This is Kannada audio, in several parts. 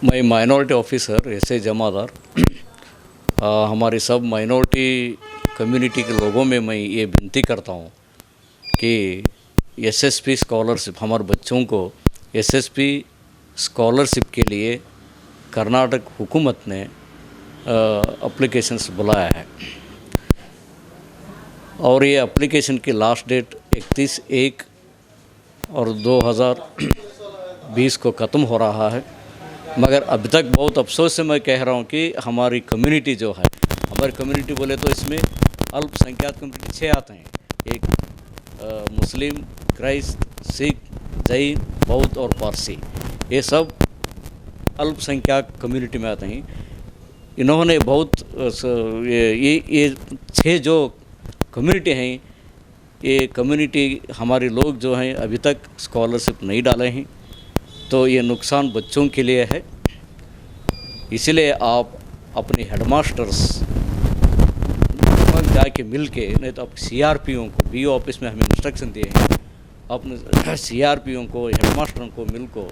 मैं माइनॉरिटी ऑफिसर एस ए जमादार हमारे सब माइनॉरिटी कम्युनिटी के लोगों में मैं ये विनती करता हूँ कि एसएसपी स्कॉलरशिप हमारे बच्चों को एसएसपी स्कॉलरशिप के लिए कर्नाटक हुकूमत ने एप्लीकेशंस बुलाया है और ये एप्लीकेशन की लास्ट डेट 31/1 और 2020 को ख़त्म हो रहा है। मगर अभी तक बहुत अफसोस से मैं कह रहा हूँ कि हमारी कम्युनिटी जो है, हमारी कम्युनिटी बोले तो इसमें अल्पसंख्यक कम्युनिटी 6 आते हैं। एक मुस्लिम, क्राइस्त, सिख, जैन, बौद्ध और पारसी, ये सब अल्पसंख्यक कम्युनिटी में आते हैं। इन्होंने बहुत ये 6 जो कम्युनिटी हैं, ये कम्युनिटी हमारे लोग जो हैं अभी तक स्कॉलरशिप नहीं डाले हैं, तो ये नुकसान बच्चों के लिए है। इसलिए आप अपने हेडमास्टर्स जाके मिल के, नहीं तो आप सीआरपीओ को, बीओ ऑफिस में हमें इंस्ट्रक्शन दिए हैं, अपने सीआरपीओ को, हेडमास्टरों को मिल को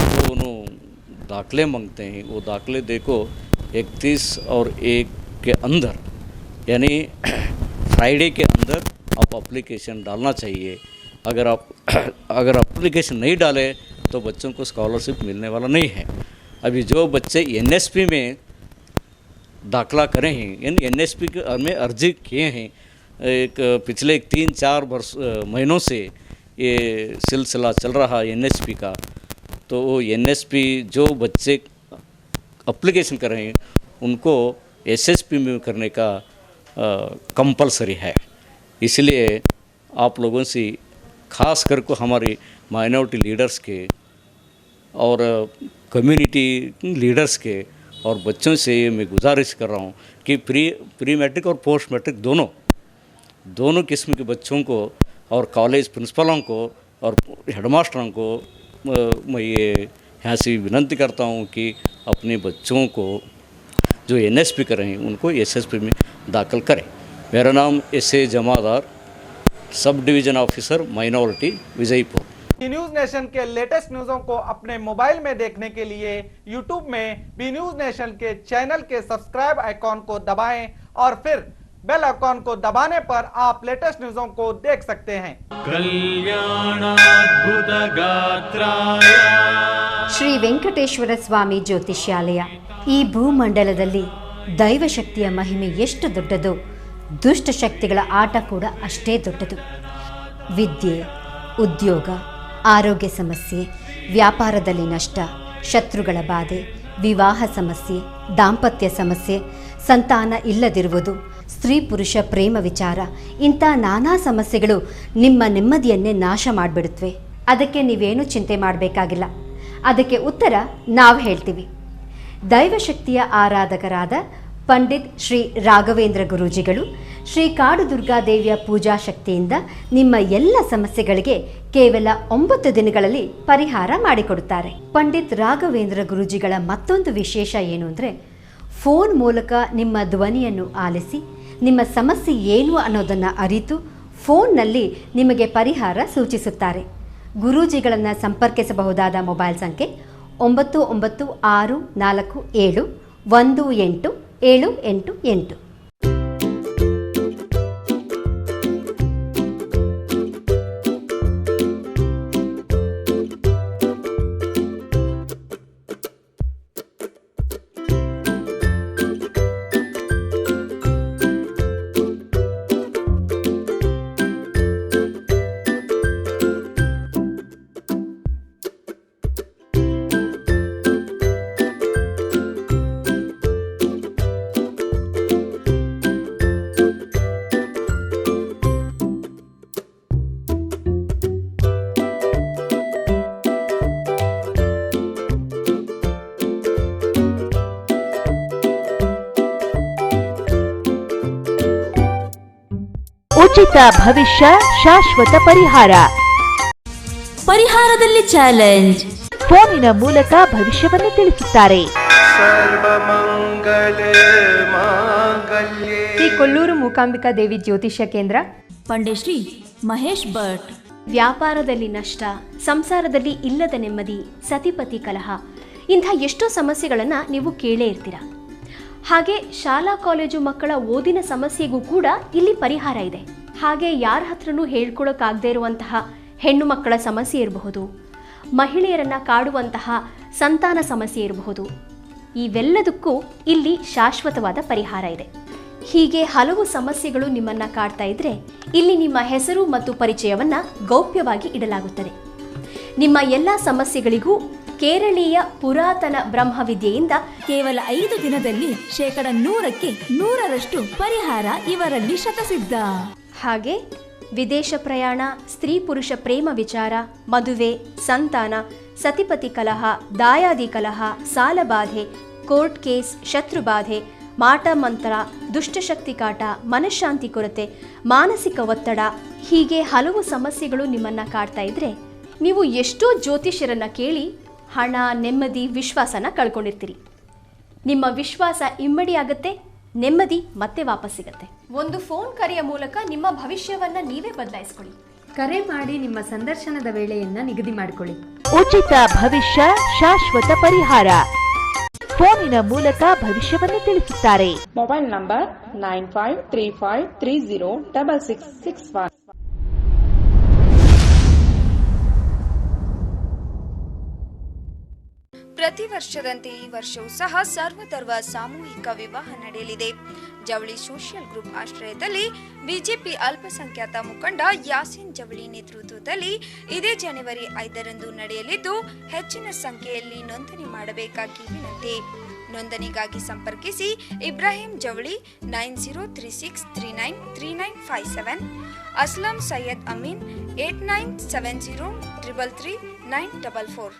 जो उन्होंने दाखिले मांगते हैं वो दाखिले देखो 31 और 1 के अंदर, यानी फ्राइडे के अंदर आप एप्लीकेशन डालना चाहिए। अगर एप्लीकेशन नहीं डाले तो बच्चों को स्कॉलरशिप मिलने वाला नहीं है। अभी जो बच्चे एनएसपी में दाखला करें हैं, यानी एनएसपी में अर्जी किए हैं, एक पिछले 3-4 महीनों से ये सिलसिला चल रहा है एनएसपी का, तो वो एनएसपी जो बच्चे एप्लीकेशन कर रहे हैं उनको एसएसपी में करने का कंपलसरी है। इसलिए आप लोगों से खास करके हमारे माइनॉरिटी लीडर्स के और कम्युनिटी लीडर्स के और बच्चों से मैं गुजारिश कर रहा हूँ कि प्री मैट्रिक और पोस्ट मैट्रिक दोनों किस्म के बच्चों को और कॉलेज प्रिंसिपलों को और हेडमास्टरों को मैं ये यहाँ से विनती करता हूँ कि अपने बच्चों को जो एनएसपी कर रहे हैं उनको एसएसपी में दाखिल करें। मेरा नाम S A Jamadar, sub division officer minority, Vijaypur. B news nation के लेटेस्ट न्यूज़ों को अपने मोबाइल में देखने के लिए यूट्यूब में बी न्यूज नेशन के चैनल के सब्सक्राइब आइकॉन को दबाएं और फिर बेल आइकॉन को दबाने पर आप लेटेस्ट न्यूज़ों को देख सकते हैं। ಶ್ರೀ ವೆಂಕಟೇಶ್ವರ ಸ್ವಾಮಿ ಜ್ಯೋತಿಷ್ಯಾಲಯ ಈ ಭೂಮಂಡಲದಲ್ಲಿ ದೈವಶಕ್ತಿಯ ಮಹಿಮೆ ಎಷ್ಟು ದೊಡ್ಡದೋ ದುಷ್ಟಶಕ್ತಿಗಳ ಆಟ ಕೂಡ ಅಷ್ಟೇ ದೊಡ್ಡದು. ವಿದ್ಯೆ, ಉದ್ಯೋಗ, ಆರೋಗ್ಯ ಸಮಸ್ಯೆ, ವ್ಯಾಪಾರದಲ್ಲಿ ನಷ್ಟ, ಶತ್ರುಗಳ ಬಾಧೆ, ವಿವಾಹ ಸಮಸ್ಯೆ, ದಾಂಪತ್ಯ ಸಮಸ್ಯೆ, ಸಂತಾನ ಇಲ್ಲದಿರುವುದು, ಸ್ತ್ರೀ ಪುರುಷ ಪ್ರೇಮ ವಿಚಾರ, ಇಂಥ ನಾನಾ ಸಮಸ್ಯೆಗಳು ನಿಮ್ಮ ನೆಮ್ಮದಿಯನ್ನೇ ನಾಶ ಮಾಡಿಬಿಡುತ್ತವೆ. ಅದಕ್ಕೆ ನೀವೇನು ಚಿಂತೆ ಮಾಡಬೇಕಾಗಿಲ್ಲ. ಅದಕ್ಕೆ ಉತ್ತರ ನಾವು ಹೇಳ್ತೀವಿ. ದೈವಶಕ್ತಿಯ ಆರಾಧಕರಾದ ಪಂಡಿತ್ ಶ್ರೀ ರಾಘವೇಂದ್ರ ಗುರೂಜಿಗಳು ಶ್ರೀ ಕಾಡು ದುರ್ಗಾದೇವಿಯ ಪೂಜಾ ಶಕ್ತಿಯಿಂದ ನಿಮ್ಮ ಎಲ್ಲ ಸಮಸ್ಯೆಗಳಿಗೆ ಕೇವಲ 9 ದಿನಗಳಲ್ಲಿ ಪರಿಹಾರ ಮಾಡಿಕೊಡುತ್ತಾರೆ. ಪಂಡಿತ್ ರಾಘವೇಂದ್ರ ಗುರೂಜಿಗಳ ಮತ್ತೊಂದು ವಿಶೇಷ ಏನು ಅಂದರೆ, ಫೋನ್ ಮೂಲಕ ನಿಮ್ಮ ಧ್ವನಿಯನ್ನು ಆಲಿಸಿ ನಿಮ್ಮ ಸಮಸ್ಯೆ ಏನು ಅನ್ನೋದನ್ನು ಅರಿತು ಫೋನ್ನಲ್ಲಿ ನಿಮಗೆ ಪರಿಹಾರ ಸೂಚಿಸುತ್ತಾರೆ. ಗುರೂಜಿಗಳನ್ನು ಸಂಪರ್ಕಿಸಬಹುದಾದ ಮೊಬೈಲ್ ಸಂಖ್ಯೆ 9964471888. ಉಚಿತ ಭವಿಷ್ಯ, ಶಾಶ್ವತ ಪರಿಹಾರ. ಪರಿಹಾರದಲ್ಲಿ ಚಾಲೆಂಜ್. ಫೋನಿನ ಮೂಲಕ ಭವಿಷ್ಯವನ್ನು ತಿಳಿಸುತ್ತಾರೆ. ಶ್ರೀ ಕೊಲ್ಲೂರು ಮೂಕಾಂಬಿಕಾ ದೇವಿ ಜ್ಯೋತಿಷ್ಯ ಕೇಂದ್ರ, ಪಂಡಿತ್ ಶ್ರೀ ಮಹೇಶ್ ಭಟ್. ವ್ಯಾಪಾರದಲ್ಲಿ ನಷ್ಟ, ಸಂಸಾರದಲ್ಲಿ ಇಲ್ಲದ ನೆಮ್ಮದಿ, ಸತಿಪತಿ ಕಲಹ, ಇಂಥ ಎಷ್ಟೋ ಸಮಸ್ಯೆಗಳನ್ನು ನೀವು ಕೇಳೇ ಇರ್ತೀರ. ಹಾಗೆ ಶಾಲಾ ಕಾಲೇಜು ಮಕ್ಕಳ ಓದಿನ ಸಮಸ್ಯೆಗೂ ಕೂಡ ಇಲ್ಲಿ ಪರಿಹಾರ ಇದೆ. ಹಾಗೆ ಯಾರ ಹತ್ರನೂ ಹೇಳ್ಕೊಳಕ್ಕಾಗದೇ ಇರುವಂತಹ ಹೆಣ್ಣು ಮಕ್ಕಳ ಸಮಸ್ಯೆ ಇರಬಹುದು, ಮಹಿಳೆಯರನ್ನು ಕಾಡುವಂತಹ ಸಂತಾನ ಸಮಸ್ಯೆ ಇರಬಹುದು, ಇವೆಲ್ಲದಕ್ಕೂ ಇಲ್ಲಿ ಶಾಶ್ವತವಾದ ಪರಿಹಾರ ಇದೆ. ಹೀಗೆ ಹಲವು ಸಮಸ್ಯೆಗಳು ನಿಮ್ಮನ್ನು ಕಾಡ್ತಾ ಇದ್ರೆ ಇಲ್ಲಿ ನಿಮ್ಮ ಹೆಸರು ಮತ್ತು ಪರಿಚಯವನ್ನು ಗೌಪ್ಯವಾಗಿ ಇಡಲಾಗುತ್ತದೆ. ನಿಮ್ಮ ಎಲ್ಲ ಸಮಸ್ಯೆಗಳಿಗೂ ಕೇರಳೀಯ ಪುರಾತನ ಬ್ರಹ್ಮವಿದ್ಯೆಯಿಂದ ಕೇವಲ 5 ದಿನದಲ್ಲಿ 100% ಪರಿಹಾರ ಇವರಲ್ಲಿ ಶತಸಿದ್ಧ. ಹಾಗೆ ವಿದೇಶ ಪ್ರಯಾಣ, ಸ್ತ್ರೀ ಪುರುಷ ಪ್ರೇಮ ವಿಚಾರ, ಮದುವೆ, ಸಂತಾನ, ಸತಿಪತಿ ಕಲಹ, ದಾಯಾದಿ ಕಲಹ, ಸಾಲಬಾಧೆ, ಕೋರ್ಟ್ ಕೇಸ್, ಶತ್ರುಬಾಧೆ, ಮಾಟ ಮಂತ್ರ, ದುಷ್ಟಶಕ್ತಿ ಕಾಟ, ಮನಃಶಾಂತಿ ಕೊರತೆ, ಮಾನಸಿಕ ಒತ್ತಡ, ಹೀಗೆ ಹಲವು ಸಮಸ್ಯೆಗಳು ನಿಮ್ಮನ್ನು ಕಾಡ್ತಾ ಇದ್ರೆ ನೀವು ಎಷ್ಟೋ ಜ್ಯೋತಿಷ್ಯರನ್ನು ಕೇಳಿ ಹಣ, ನೆಮ್ಮದಿ, ವಿಶ್ವಾಸನ ಕಳ್ಕೊಂಡಿರ್ತೀರಿ. ನಿಮ್ಮ ವಿಶ್ವಾಸ ಇಮ್ಮಡಿಯಾಗತ್ತೆ, ನೆಮ್ಮದಿ ಮತ್ತೆ ವಾಪಸ್ ಸಿಗತ್ತೆ. ಒಂದು ಫೋನ್ ಕರೆಯ ಮೂಲಕ ನಿಮ್ಮ ಭವಿಷ್ಯವನ್ನ ನೀವೇ ಬದಲಾಯಿಸ್ಕೊಳ್ಳಿ. ಕರೆ ಮಾಡಿ ನಿಮ್ಮ ಸಂದರ್ಶನದ ವೇಳೆಯನ್ನ ನಿಗದಿ ಮಾಡಿಕೊಳ್ಳಿ. ಉಚಿತ ಭವಿಷ್ಯ ಶಾಶ್ವತ ಪರಿಹಾರ. ಫೋನಿನ ಮೂಲಕ ಭವಿಷ್ಯವನ್ನು ತಿಳಿಸುತ್ತಾರೆ. Mobile number 9535306661. ಪ್ರತಿ ವರ್ಷದಂತೆ ಈ ವರ್ಷವೂ ಸಹ ಸರ್ವಧರ್ಮ ಸಾಮೂಹಿಕ ವಿವಾಹ ನಡೆಯಲಿದೆ. ಜವಳಿ ಸೋಷಿಯಲ್ ಗ್ರೂಪ್ ಆಶ್ರಯದಲ್ಲಿ ಬಿಜೆಪಿ ಅಲ್ಪಸಂಖ್ಯಾತ ಮುಖಂಡ ಯಾಸೀನ್ ಜವಳಿ ನೇತೃತ್ವದಲ್ಲಿ ಇದೇ ಜನವರಿ 5ರಂದು ನಡೆಯಲಿದ್ದು, ಹೆಚ್ಚಿನ ಸಂಖ್ಯೆಯಲ್ಲಿ ನೋಂದಣಿ ಮಾಡಬೇಕಾಗಿ ವಿನಂತಿ. ನೋಂದಣಿಗಾಗಿ ಸಂಪರ್ಕಿಸಿ ಇಬ್ರಾಹಿಂ ಜವಳಿ 9036393957, ಅಸ್ಲಂ ಸೈಯದ್ ಅಮೀನ್ 8970333944.